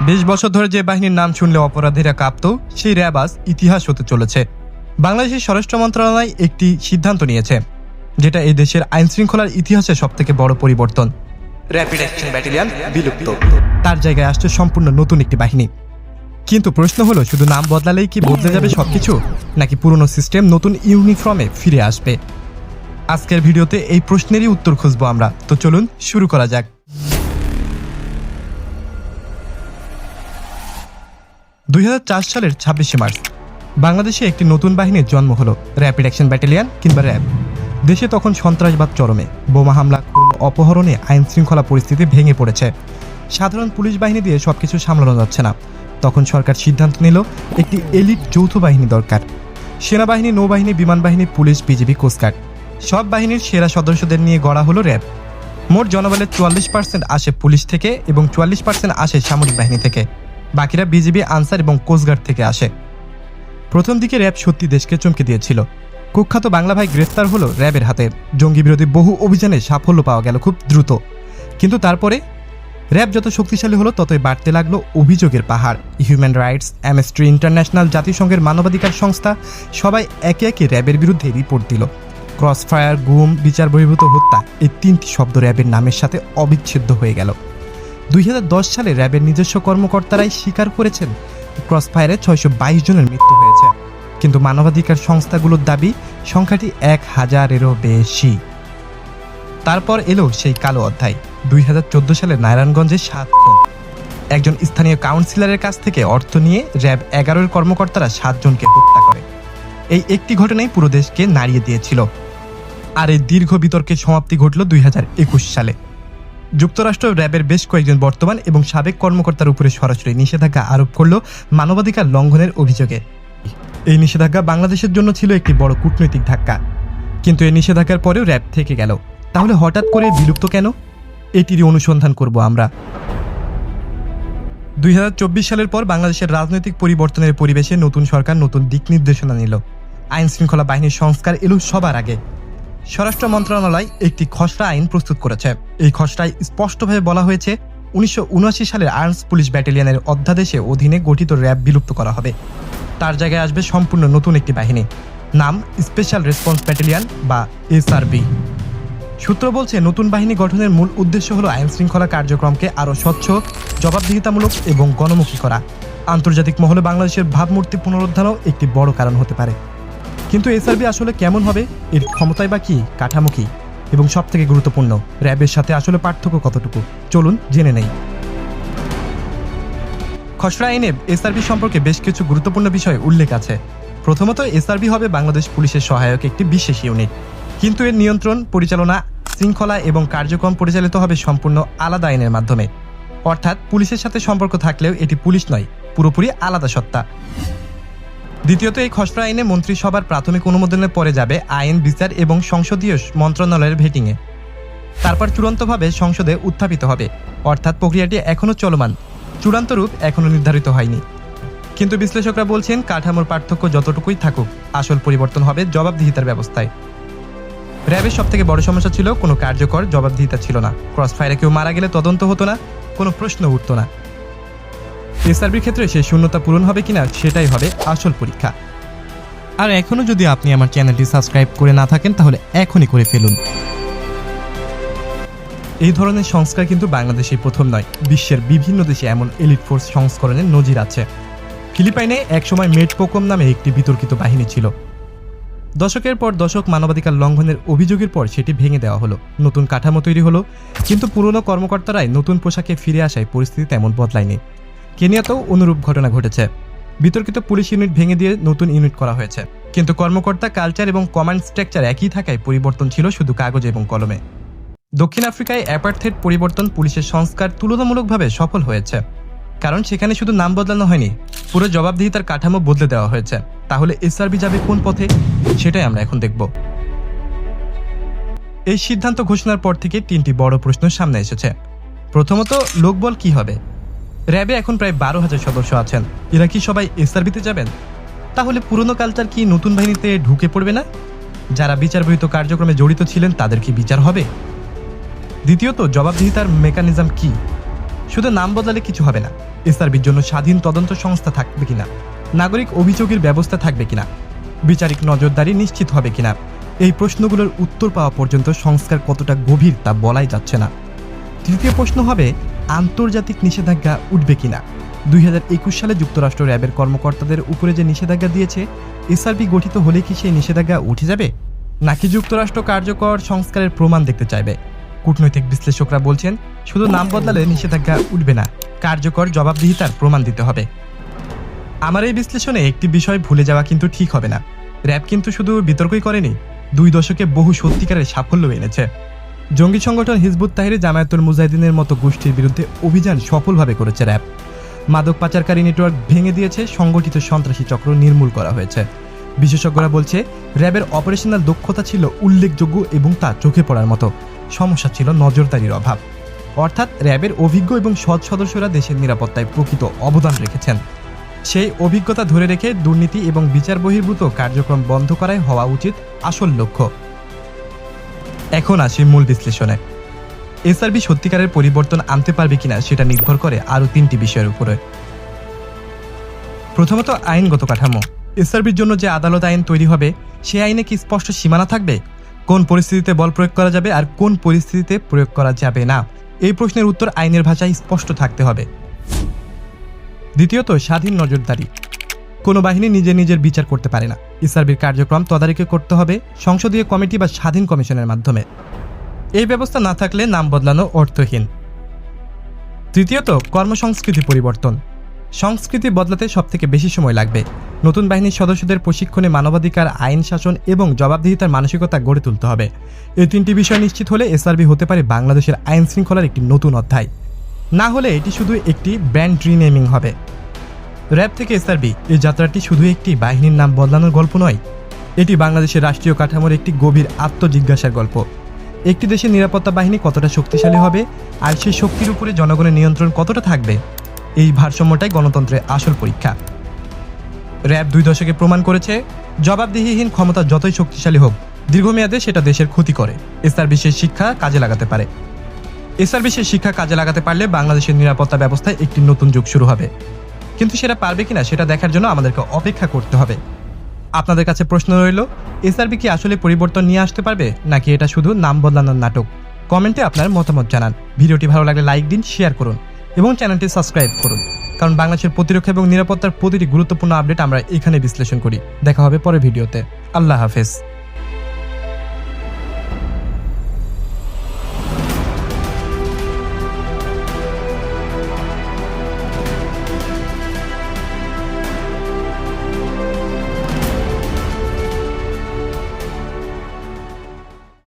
20 বছর ধরে যে বাহিনীর নাম শুনলে অপরাধীরা কাঁপত, সেই র্যাব আজ ইতিহাস হতে চলেছে। বাংলাদেশের স্বরাষ্ট্র মন্ত্রণালয় একটি সিদ্ধান্ত নিয়েছে, যেটা এই দেশের আইন শৃঙ্খলার ইতিহাসে সবথেকে বড় পরিবর্তন। র্যাপিড অ্যাকশন ব্যাটালিয়ন বিলুপ্ত, তার জায়গায় আসছে সম্পূর্ণ নতুন একটি বাহিনী। কিন্তু প্রশ্ন হলো, শুধু নাম বদলালেই কি বদলে যাবে সবকিছু, নাকি পুরনো সিস্টেম নতুন ইউনিফর্মে ফিরে আসবে? আজকের ভিডিওতে এই প্রশ্নেরই উত্তর খুঁজবো আমরা। তো চলুন শুরু করা যাক। 2004 সালের 26শে মার্চ বাংলাদেশে একটি নতুন বাহিনীর জন্ম হলো, র্যাপিড অ্যাকশন ব্যাটালিয়ন কিংবা র্যাব। দেশে তখন সন্ত্রাসবাদ চরমে, বোমা হামলা, খুন, অপহরণে আইন শৃঙ্খলা পরিস্থিতি ভেঙে পড়েছে। সাধারণ পুলিশ বাহিনী দিয়ে সবকিছু সামলানো যাচ্ছে না। তখন সরকার সিদ্ধান্ত নিল একটি এলিট যৌথ বাহিনী দরকার। সেনাবাহিনী, নৌবাহিনী, বিমান বাহিনী, পুলিশ, বিজিবি, কোস্টগার্ড সব বাহিনীর সেরা সদস্যদের নিয়ে গড়া হলো র্যাব। মোট জনবলের 44% আসে পুলিশ থেকে এবং 44% আসে সামরিক বাহিনী থেকে। বাকিরা বিজিবি, আনসার এবং কোস্টগার্ড থেকে আসে। প্রথম দিকে র্যাব সত্যি দেশকে চমকে দিয়েছিল। কুখ্যাত বাংলা ভাই গ্রেফতার হলো র্যাবের হাতে। জঙ্গি বিরোধী বহু অভিযানে সাফল্য পাওয়া গেল খুব দ্রুত। কিন্তু তারপরে র্যাব যত শক্তিশালী হলো, ততই বাড়তে লাগলো অভিযোগের পাহাড়। হিউম্যান রাইটস, অ্যামনেস্টি ইন্টারন্যাশনাল, জাতিসংঘের মানবাধিকার সংস্থা সবাই একে একে র্যাবের বিরুদ্ধে রিপোর্ট দিল। ক্রসফায়ার, গুম, বিচার বহির্ভূত হত্যা, এই 3টি শব্দ র্যাবের নামের সাথে অবিচ্ছেদ্য হয়ে গেল। 2010 সালে র্যাবের নিজস্ব কর্মকর্তারাই স্বীকার করেছেন ক্রসফায়ারে 622 জনের মৃত্যু হয়েছে। কিন্তু মানবাধিকার সংস্থাগুলোর দাবি সংখ্যাটি 1000-এরও বেশি। তারপর এলো সেই কালো অধ্যায়। 2014 সালে নারায়ণগঞ্জে 7 খুন। একজন স্থানীয় কাউন্সিলরের কাছ থেকে অর্থ নিয়ে র্যাব 11-এর কর্মকর্তারা 7 জনকে হত্যা করে। এই একটি ঘটনাই পুরো দেশকে নাড়িয়ে দিয়েছিল। আর এই দীর্ঘ বিতর্কের সমাপ্তি ঘটল 2021 সালে। যুক্তরাষ্ট্র র্যাবের বেশ কয়েকজন বর্তমান এবং সাবেক কর্মকর্তার উপরে সরাসরি নিষেধাজ্ঞা আরোপ করল মানবাধিকার লঙ্ঘনের অভিযোগে। এই নিষেধাজ্ঞা বাংলাদেশের জন্য ছিল একটি বড় কূটনৈতিক ধাক্কা। কিন্তু এই নিষেধাজ্ঞার পরেও র্যাব থেকে গেল। তাহলে হঠাৎ করে বিলুপ্ত কেন? এটিরই অনুসন্ধান করব আমরা। 2024 সালের পর বাংলাদেশের রাজনৈতিক পরিবর্তনের পরিবেশে নতুন সরকার নতুন দিক নির্দেশনা নিল। আইন শৃঙ্খলা বাহিনীর সংস্কার এলো সবার আগে। স্বরাষ্ট্র মন্ত্রণালয় একটি খসড়া আইন প্রস্তুত করেছে। এই খসড়ায় স্পষ্টভাবে বলা হয়েছে 1979 সালের আর্মস পুলিশ ব্যাটালিয়নের অধ্যাদেশে অধীনে গঠিত র্যাব বিলুপ্ত করা হবে। তার জায়গায় আসবে সম্পূর্ণ নতুন একটি বাহিনী, নাম স্পেশাল রেসপন্স ব্যাটালিয়ন বা এসআরবি। সূত্র বলছে, নতুন বাহিনী গঠনের মূল উদ্দেশ্য হলো আইন শৃঙ্খলা কার্যক্রমকে আরও স্বচ্ছ, জবাবদিহিতামূলক এবং গণমুখী করা। আন্তর্জাতিক মহলে বাংলাদেশের ভাবমূর্তি পুনরুদ্ধারও একটি বড় কারণ হতে পারে। কিন্তু এসআরবি আসলে কেমন হবে, এর ক্ষমতায় বা কি, কাঠামো কি, এবং সবথেকে গুরুত্বপূর্ণ, র্যাবের সাথে আসলে পার্থক্য কতটুকু, চলুন জেনে নেই। খসড়া আইনে এসআরবি সম্পর্কে বেশ কিছু গুরুত্বপূর্ণ বিষয় উল্লেখ আছে। প্রথমত, এসআরবি হবে বাংলাদেশ পুলিশের সহায়ক একটি বিশেষ ইউনিট। কিন্তু এর নিয়ন্ত্রণ, পরিচালনা, শৃঙ্খলা এবং কার্যক্রম পরিচালিত হবে সম্পূর্ণ আলাদা আইনের মাধ্যমে। অর্থাৎ পুলিশের সাথে সম্পর্ক থাকলেও এটি পুলিশ নয়, পুরোপুরি আলাদা সত্তা। দ্বিতীয়ত, এই খসড়া আইনে মন্ত্রিসভার প্রাথমিক অনুমোদনের পরে যাবে আইন, বিচার এবং সংসদীয় মন্ত্রণালয়ের ভেটিংয়ে। তারপর চূড়ান্তভাবে সংসদে উত্থাপিত হবে। অর্থাৎ প্রক্রিয়াটি এখনও চলমান, চূড়ান্ত রূপ এখনও নির্ধারিত হয়নি। কিন্তু বিশ্লেষকরা বলছেন, কাঠামোর পার্থক্য যতটুকুই থাকুক, আসল পরিবর্তন হবে জবাবদিহিতার ব্যবস্থায়। র্যাবের সবথেকে বড় সমস্যা ছিল কোনো কার্যকর জবাবদিহিতা ছিল না। ক্রসফায়ারে কেউ মারা গেলে তদন্ত হতো না, কোনো প্রশ্ন উঠত না। এসআরবির ক্ষেত্রে সেই শূন্যতা পূরণ হবে কিনা, সেটাই হবে আসল পরীক্ষা। আর এখনও যদি আপনি আমার চ্যানেলটি সাবস্ক্রাইব করে না থাকেন, তাহলে এখনই করে ফেলুন। এই ধরনের সংস্কার কিন্তু বাংলাদেশেই প্রথম নয়। বিশ্বের বিভিন্ন দেশে এমন এলিট ফোর্স সংস্করণের নজির আছে। ফিলিপাইনে একসময় মেডপোকম নামে একটি বিতর্কিত বাহিনী ছিল। দশকের পর দশক মানবাধিকার লঙ্ঘনের অভিযোগের পর সেটি ভেঙে দেওয়া হলো, নতুন কাঠামো তৈরি হলো। কিন্তু পুরনো কর্মকর্তারাই নতুন পোশাকে ফিরে আসায় পরিস্থিতি তেমন বদলায়নি। কেনিয়াতেও অনুরূপ ঘটনা ঘটেছে। বিতর্কিত পুলিশ ইউনিট ভেঙে দিয়ে নতুন ইউনিট করা হয়েছে। কিন্তু কর্মকর্তা, কালচার এবং কমান্ড স্ট্রাকচার একই থাকায় পরিবর্তন ছিল শুধু কাগজে এবং কলমে। দক্ষিণ আফ্রিকায় অ্যাপার্থেড পরিবর্তন পুলিশের সংস্কার তুলনামূলকভাবে সফল হয়েছে, কারণ সেখানে শুধু নাম বদলানো হয়নি, পুরো জবাবদিহিতার কাঠামো বদলে দেওয়া হয়েছে। তাহলে এসআরবি যাবে কোন পথে, সেটাই আমরা এখন দেখব। এই সিদ্ধান্ত ঘোষণার পর থেকে 3টি বড় প্রশ্ন সামনে এসেছে। প্রথমত, লোকবল কি হবে? র্যাবে এখন প্রায় 12,000 সদস্য আছেন। এরা কি সবাই এসআরবিতে যাবেন? তাহলে পুরনো কালচার কি নতুন বাহিনীতে ঢুকে পড়বে না? যারা বিচারবহিত কার্যক্রমে জড়িত ছিলেন তাদের কি বিচার হবে? দ্বিতীয়ত, জবাবদিহিতার মেকানিজম কি? শুধু নাম বদলালে কিছু হবে না। এসআরবির জন্য স্বাধীন তদন্ত সংস্থা থাকবে কিনা, নাগরিক অভিযোগের ব্যবস্থা থাকবে কিনা, বিচারিক নজরদারি নিশ্চিত হবে কিনা, এই প্রশ্নগুলোর উত্তর পাওয়া পর্যন্ত সংস্কার কতটা গভীর তা বলাই যাচ্ছে না। তৃতীয় প্রশ্ন হবে, আন্তর্জাতিক নিষেধাজ্ঞা উঠবে কিনা। 2021 সালে যুক্তরাষ্ট্র র্যাবের কর্মকর্তাদের উপরে যে নিষেধাজ্ঞা দিয়েছে, এসআরবি গঠিত হলে কি সেই নিষেধাজ্ঞা উঠে যাবে, নাকি যুক্তরাষ্ট্র কার্যকর সংস্কারের প্রমাণ দেখতে চাইবে? কূটনৈতিক বিশ্লেষকরা বলছেন, শুধু নাম বদলালে নিষেধাজ্ঞা উঠবে না, কার্যকর জবাবদিহিতার প্রমাণ দিতে হবে। আমার এই বিশ্লেষণে একটি বিষয় ভুলে যাওয়া কিন্তু ঠিক হবে না। র্যাব কিন্তু শুধু বিতর্কই করেনি, 2 দশকে বহু সত্যিকারের সাফল্য এনেছে। জঙ্গি সংগঠন হিজবুত তাহরির জামায়াতুল মুজাহিদিনের মতো গোষ্ঠীর বিরুদ্ধে অভিযান সফলভাবে করেছে র্যাব। মাদক পাচারকারী নেটওয়ার্ক ভেঙে দিয়েছে, সংগঠিত সন্ত্রাসী চক্র নির্মূল করা হয়েছে। বিশেষজ্ঞরা বলছে, র্যাবের অপারেশনাল দক্ষতা ছিল উল্লেখযোগ্য এবং তা চোখে পড়ার মতো। সমস্যা ছিল নজরদারির অভাব। অর্থাৎ র্যাবের অভিজ্ঞ এবং সৎ সদস্যরা দেশের নিরাপত্তায় প্রকৃত অবদান রেখেছেন। সেই অভিজ্ঞতা ধরে রেখে দুর্নীতি এবং বিচার বহির্ভূত কার্যক্রম বন্ধ করাই হওয়া উচিত আসল লক্ষ্য। এখন আসি মূল বিশ্লেষণে। এসআরবি সত্যিকারের পরিবর্তন আনতে পারবে কিনা সেটা নির্ভর করে আরও 3টি বিষয়ের উপরে। প্রথমত, আইনগত কাঠামো। এসআরবির জন্য যে আদালত আইন তৈরি হবে, সে আইনে কি স্পষ্ট সীমানা থাকবে? কোন পরিস্থিতিতে বল প্রয়োগ করা যাবে আর কোন পরিস্থিতিতে প্রয়োগ করা যাবে না, এই প্রশ্নের উত্তর আইনের ভাষায় স্পষ্ট থাকতে হবে। দ্বিতীয়ত, স্বাধীন নজরদারি। কোনো বাহিনী নিজের বিচার করতে পারে না। এসআরবির কার্যক্রম তদারকি করতে হবে সংসদীয় কমিটি বা স্বাধীন কমিশনের মাধ্যমে। এই ব্যবস্থা না থাকলে নাম বদলানো অর্থহীন। তৃতীয়ত, কর্মসংস্কৃতি পরিবর্তন। সংস্কৃতি বদলাতে সবথেকে বেশি সময় লাগবে। নতুন বাহিনীর সদস্যদের প্রশিক্ষণে মানবাধিকার, আইন শাসন এবং জবাবদিহিতার মানসিকতা গড়ে তুলতে হবে। এই 3টি বিষয় নিশ্চিত হলে এসআরবি হতে পারে বাংলাদেশের আইন শৃঙ্খলার একটি নতুন অধ্যায়। না হলে এটি শুধু একটি ব্র্যান্ড রিনেমিং হবে। র্যাব থেকে এসআরবি, এই যাত্রাটি শুধু একটি বাহিনীর নাম বদলানোর গল্প নয়, এটি বাংলাদেশের রাষ্ট্রীয় কাঠামোর একটি গভীর আত্মজিজ্ঞাসার গল্প। একটি দেশের নিরাপত্তা বাহিনী কতটা শক্তিশালী হবে আর সেই শক্তির উপরে জনগণের নিয়ন্ত্রণ কতটা থাকবে, এই ভারসাম্যটাই গণতন্ত্রের আসল পরীক্ষা। র্যাব 2 দশকে প্রমাণ করেছে, জবাবদিহিহীন ক্ষমতা যতই শক্তিশালী হোক, দীর্ঘমেয়াদে সেটা দেশের ক্ষতি করে। এসআরবি সেই শিক্ষা কাজে লাগাতে পারে। এসআরবি সেই শিক্ষা কাজে লাগাতে পারলে বাংলাদেশের নিরাপত্তা ব্যবস্থায় একটি নতুন যুগ শুরু হবে। কিন্তু সেটা পারবে কিনা সেটা দেখার জন্য আমাদেরকে অপেক্ষা করতে হবে। আপনাদের কাছে প্রশ্ন রইল, এসআরবি কি আসলে পরিবর্তন নিয়ে আসতে পারবে, নাকি এটা শুধু নাম বদলানোর নাটক? কমেন্টে আপনার মতামত জানান। ভিডিওটি ভালো লাগলে লাইক দিন, শেয়ার করুন এবং চ্যানেলটি সাবস্ক্রাইব করুন, কারণ বাংলাদেশের প্রতিরক্ষা এবং নিরাপত্তার প্রতিটি গুরুত্বপূর্ণ আপডেট আমরা এখানে বিশ্লেষণ করি। দেখা হবে পরের ভিডিওতে। আল্লাহ হাফেজ।